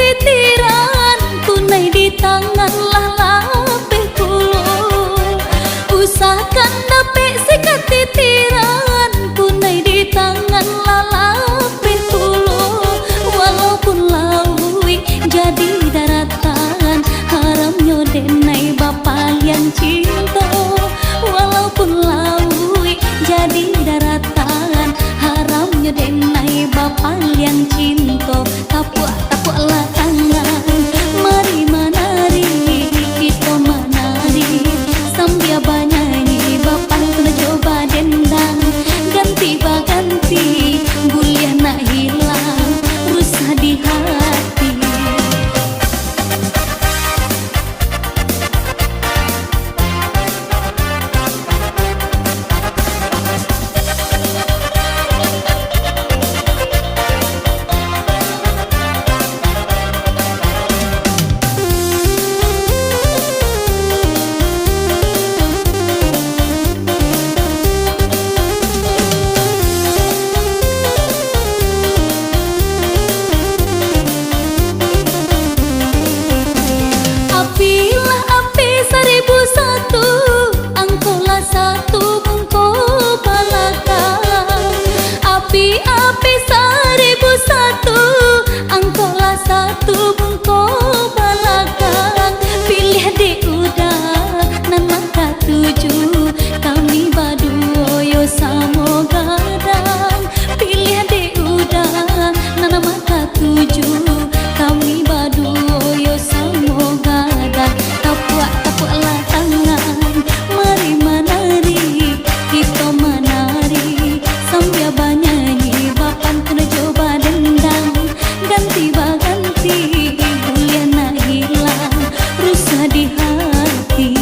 ketitiran, tunai di tangan lah lapeh pulo. Usahakan dapet si ketitiran, tunai di tangan lah lapeh pulo. Walaupun laui jadi daratan, haramnya denai bapa yang cinta. Walaupun laui jadi daratan, haramnya denai bapa yang cinta. Tapuak-tapuaklah tangan, mari menari, kita menari sambil bernyanyi. Bapa kena coba dendang, ganti baganti, buliah nak hilang, rusak di hati. Apilah api 1001, angkolah satu bungko balaka. Api-api 1001, angkolah satu bungko balaka. Pilih di udah nan maka tuju, kami baduo yo samo gadang. Pilih di udah nan maka tuju, kami baduo yo samo gadang. Tapuak-tapuaklah tangan, mari menari, kita menari sambil bernyanyi. Bapan kena coba dendang, ganti baganti, buliah nak hilang, rusak di hati.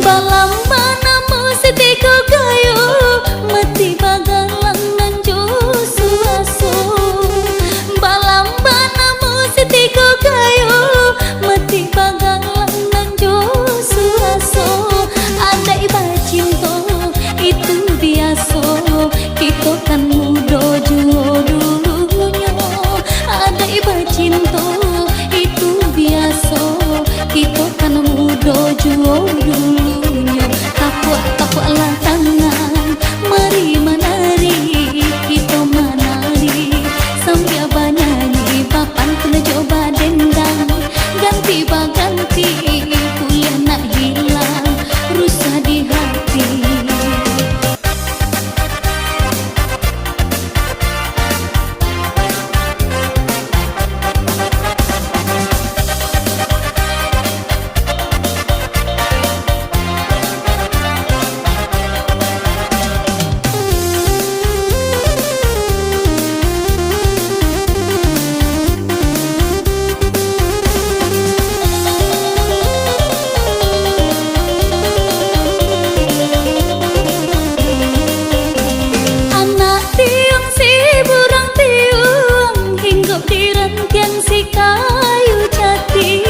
Balam mana mesti kau gayo, mati bagalan nan jo suaso. Balam mana mesti kau gayo, mati bagalan nan jo suaso. Ada iba cinta itu biasa, kita kan muda juo dulunya. Ada iba cinta itu biasa, kita kan muda juo dulunya. Tapuak-tapuaklah tangan, mari menari, kita menari sambil bernyanyi. Bapan kena coba dendang, ganti baganti, kuliah nak hilang, rusak di hati. Anak tiung si burang tiung, hinggap di rantian si kayu jati.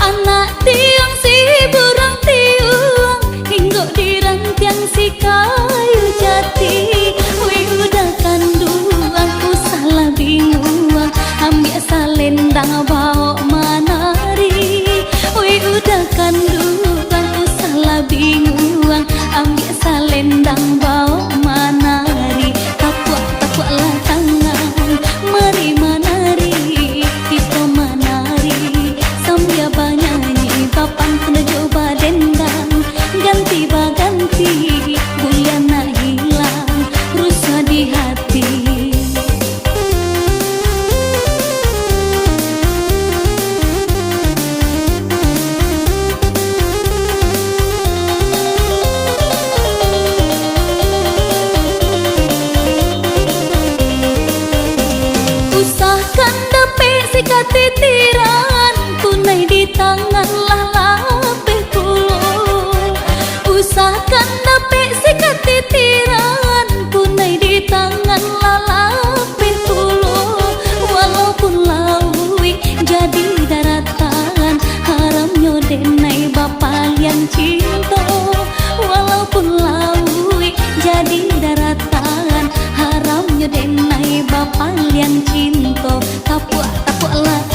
Anak tiung si burang tiung, hinggap di rantian si kayu jati. Wih udah kandung, aku salah bingung, ambil salendang bawa menari. Wih udah kandung, aku salah bingung, ambil salendang bawa menari. Tapuak-tapuaklah tangan, mari menari, kita menari sambil bernyanyi. Bapan kena coba dendang, ganti baganti, buliah nak hilang, rusak di hati. tapuk tapuk lah